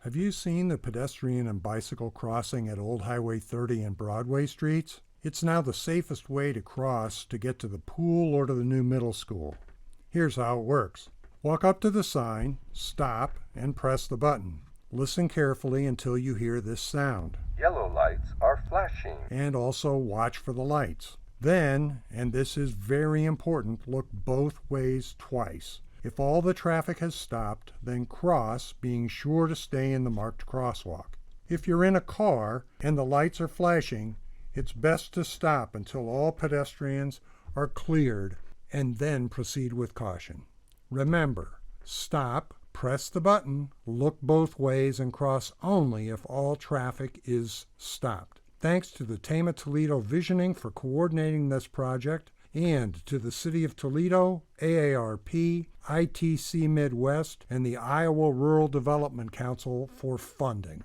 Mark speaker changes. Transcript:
Speaker 1: Have you seen the pedestrian and bicycle crossing at Old Highway 30 and Broadway streets? It's now the safest way to cross to get to the pool or to the new middle school. Here's how it works. Walk up to the sign, stop, and press the button. Listen carefully until you hear this sound.
Speaker 2: Yellow lights are flashing.
Speaker 1: And also watch for the lights. Then, and this is very important, look both ways twice. If all the traffic has stopped, then cross, being sure to stay in the marked crosswalk. If you're in a car and the lights are flashing, it's best to stop until all pedestrians are cleared and then proceed with caution. Remember, stop, press the button, look both ways, and cross only if all traffic is stopped. Thanks to the Tama Toledo Visioning for coordinating this project, and to the City of Toledo, AARP, ITC Midwest, and the Iowa Rural Development Council for funding.